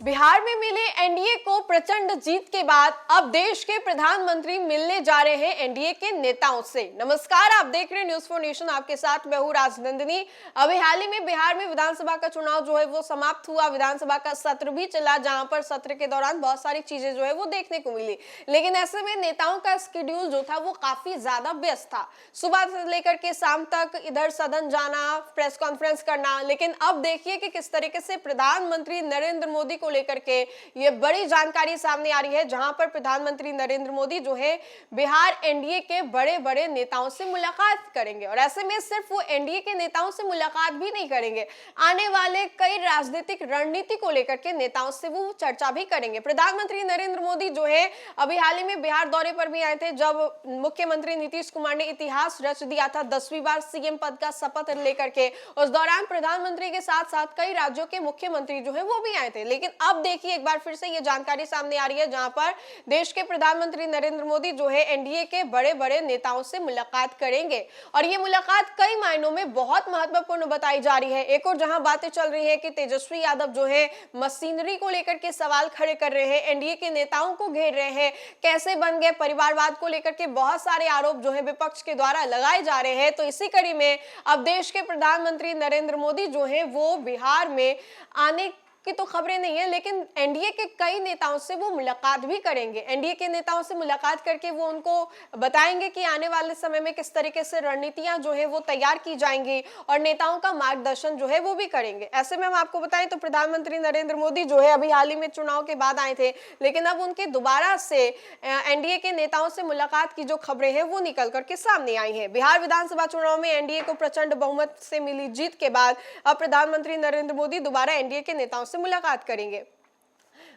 बिहार में मिले एनडीए को प्रचंड जीत के बाद अब देश के प्रधानमंत्री मिलने जा रहे हैं एनडीए के नेताओं से। नमस्कार, आप देख रहे हैं न्यूज़ फॉर नेशन, आपके साथ मैं हूं राजनंदिनी। अभी हाल ही में बिहार में विधानसभा का चुनाव जो है वो समाप्त हुआ, विधानसभा का सत्र भी चला, जहां पर सत्र के दौरान बहुत सारी चीजें जो है वो देखने को मिली। लेकिन ऐसे में नेताओं का शेड्यूल जो था वो काफी ज्यादा व्यस्त था। सुबह से लेकर के शाम तक इधर सदन जाना, प्रेस कॉन्फ्रेंस करना। लेकिन अब देखिए कि किस तरीके से प्रधानमंत्री नरेंद्र मोदी को लेकर के ये बड़ी जानकारी सामने आ रही है, जहां पर प्रधानमंत्री नरेंद्र मोदी जो है बिहार एनडीए के बड़े बड़े नेताओं से मुलाकात करेंगे। और ऐसे में सिर्फ वो एनडीए के नेताओं से मुलाकात भी नहीं करेंगे, आने वाले कई राजनीतिक रणनीति को लेकर के नेताओं से वो चर्चा भी करेंगे। प्रधानमंत्री नरेंद्र मोदी जो है अभी हाल ही में बिहार दौरे पर भी आए थे, जब मुख्यमंत्री नीतीश कुमार ने इतिहास रच दिया था 10वीं बार सीएम पद का शपथ लेकर के। उस दौरान प्रधानमंत्री के साथ साथ कई राज्यों के मुख्यमंत्री जो है वो भी आए थे। लेकिन अब देखिए एक बार फिर से ये जानकारी सामने आ रही है, जहां पर देश के प्रधानमंत्री नरेंद्र मोदी जो है एनडीए के बड़े बड़े नेताओं से मुलाकात करेंगे। और ये मुलाकात कई मायनों में बहुत महत्वपूर्ण बताई जा रही है। एक और जहां बातें चल रही है कि तेजस्वी यादव जो है मशीनरी को लेकर के सवाल खड़े कर रहे हैं, एनडीए के नेताओं को घेर रहे हैं, कैसे बन गए, परिवारवाद को लेकर के बहुत सारे आरोप जो है विपक्ष के द्वारा लगाए जा रहे हैं। तो इसी कड़ी में अब देश के प्रधानमंत्री नरेंद्र मोदी जो है वो बिहार में आने की तो खबरें नहीं है, लेकिन एनडीए के कई नेताओं से वो मुलाकात भी करेंगे। एनडीए के नेताओं से मुलाकात करके वो उनको बताएंगे कि आने वाले समय में किस तरीके से रणनीतियां जो है वो तैयार की जाएंगी और नेताओं का मार्गदर्शन जो है वो भी करेंगे। ऐसे में हम आपको बताएं तो प्रधानमंत्री नरेंद्र मोदी जो है अभी हाल ही में चुनाव के बाद आए थे, लेकिन अब उनके दोबारा से एनडीए के नेताओं से मुलाकात की जो खबरें हैं वो निकल करके सामने आई है। बिहार विधानसभा चुनाव में एनडीए को प्रचंड बहुमत से मिली जीत के बाद अब प्रधानमंत्री नरेंद्र मोदी दोबारा एनडीए के नेताओं से मुलाकात करेंगे।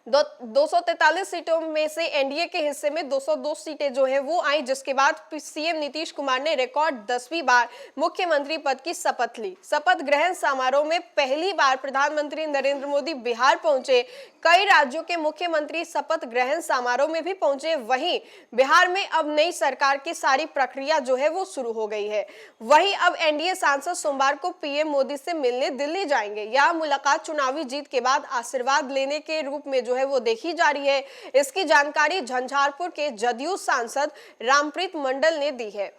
243 सीटों में से एनडीए के हिस्से में 202 सीटें जो है वो आई, जिसके बाद सीएम नीतीश कुमार ने रिकॉर्ड 10वीं बार मुख्यमंत्री पद की शपथ ली। शपथ ग्रहण समारोह में पहली बार प्रधानमंत्री नरेंद्र मोदी बिहार पहुंचे। कई राज्यों के मुख्यमंत्री शपथ ग्रहण समारोह में भी पहुंचे। वहीं बिहार में अब नई सरकार की सारी प्रक्रिया जो है वो शुरू हो गई है। वहीं अब एनडीए सांसद सोमवार को पीएम मोदी से मिलने दिल्ली जाएंगे। यह मुलाकात चुनावी जीत के बाद आशीर्वाद लेने के रूप में जो है वो देखी जा रही है। इसकी जानकारी झंझारपुर के जदयू सांसद रामप्रीत मंडल ने दी है।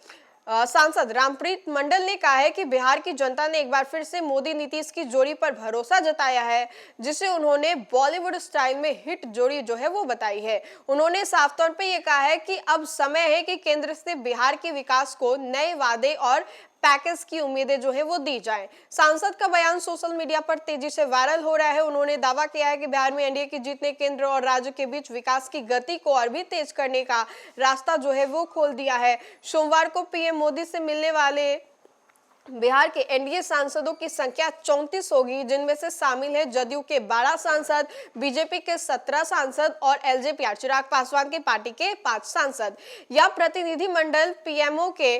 सांसद रामप्रीत मंडल ने कहा है कि बिहार की जनता ने एक बार फिर से मोदी नीतीश की जोड़ी पर भरोसा जताया है, जिसे उन्होंने बॉलीवुड स्टाइल में हिट जोड़ी जो है वो बताई है। उन्होंने साफ तौर पे ये कहा है कि अब समय है कि केंद्र से बिहार के विकास को नए वादे और पैकेज की उम्मीदें जो है वो दी जाएं। सांसद का बयान सोशल मीडिया पर तेजी से वायरल हो रहा है। उन्होंने दावा किया है कि बिहार में एनडीए की जीत ने केंद्र और राज्य के बीच विकास की गति को और भी तेज करने का रास्ता जो है वो खोल दिया है। सोमवार को पीएम मोदी से मिलने वाले बिहार के एनडीए सांसदों की संख्या 34 होगी, जिनमें से शामिल है जदयू के 12 सांसद, बीजेपी के 17 सांसद और एलजेपी चिराग पासवान की पार्टी के 5 सांसद। यह प्रतिनिधिमंडल पीएमओ के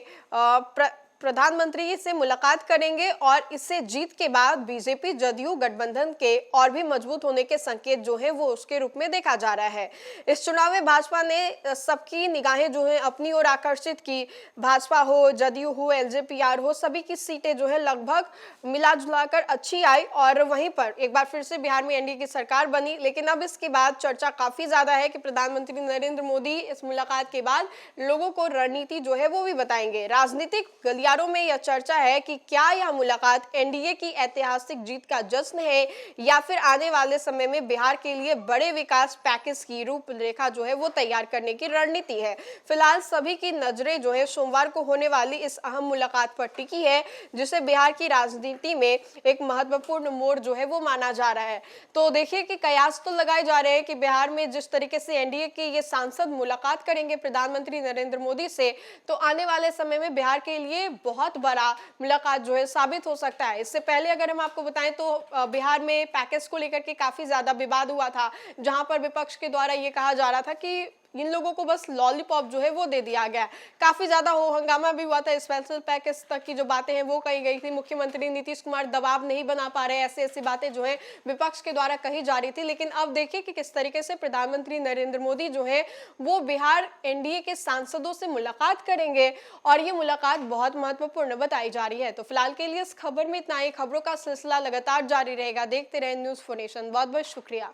प्रधानमंत्री से मुलाकात करेंगे और इससे जीत के बाद बीजेपी जदयू गठबंधन के और भी मजबूत होने के संकेत जो है वो उसके रूप में देखा जा रहा है। इस चुनाव में भाजपा ने सबकी निगाहें जो है अपनी ओर आकर्षित की। भाजपा हो, जदयू हो, एलजेपीआर हो, सभी की सीटें जो है लगभग मिला जुलाकर अच्छी आई और वहीं पर एक बार फिर से बिहार में एनडीए की सरकार बनी। लेकिन अब इसके बाद चर्चा काफी ज्यादा है कि प्रधानमंत्री नरेंद्र मोदी इस मुलाकात के बाद लोगों को रणनीति जो है वो भी बताएंगे। राजनीतिक गलियारों में यह चर्चा है कि क्या यह मुलाकात एनडीए की ऐतिहासिक जीत का जश्न है या फिर आने वाले समय में बिहार के लिए बड़े विकास पैकेज की रूपरेखा जो है वो तैयार करने की रणनीति है। फिलहाल सभी की नजरें जो है सोमवार को होने वाली इस अहम मुलाकात पर टिकी है, जिसे बिहार की राजनीति में एक महत्वपूर्ण मोड़ जो है वो माना जा रहा है। तो देखिए कि कयास तो लगाए जा रहे हैं कि बिहार में जिस तरीके से एनडीए के ये सांसद मुलाकात करेंगे प्रधानमंत्री नरेंद्र मोदी से, तो आने वाले समय में बिहार के लिए बहुत बड़ा मुलाकात जो है साबित हो सकता है। इससे पहले अगर हम आपको बताएं तो बिहार में पैकेज को लेकर के काफी ज्यादा विवाद हुआ था, जहां पर विपक्ष के द्वारा ये कहा जा रहा था कि इन लोगों को बस लॉलीपॉप जो है वो दे दिया गया। काफी ज्यादा हो हंगामा भी हुआ था। स्पेशल पैकेज तक की जो बातें हैं वो कही गई थी। मुख्यमंत्री नीतीश कुमार दबाव नहीं बना पा रहे, ऐसी बातें जो है विपक्ष के द्वारा कही जा रही थी। लेकिन अब देखिए कि किस तरीके से प्रधानमंत्री नरेंद्र मोदी जो है वो बिहार एनडीए के सांसदों से मुलाकात करेंगे और ये मुलाकात बहुत महत्वपूर्ण बताई जा रही है। तो फिलहाल के लिए इस खबर में इतना ही। खबरों का सिलसिला लगातार जारी रहेगा। देखते रहे न्यूज़4नेशन। बहुत बहुत शुक्रिया।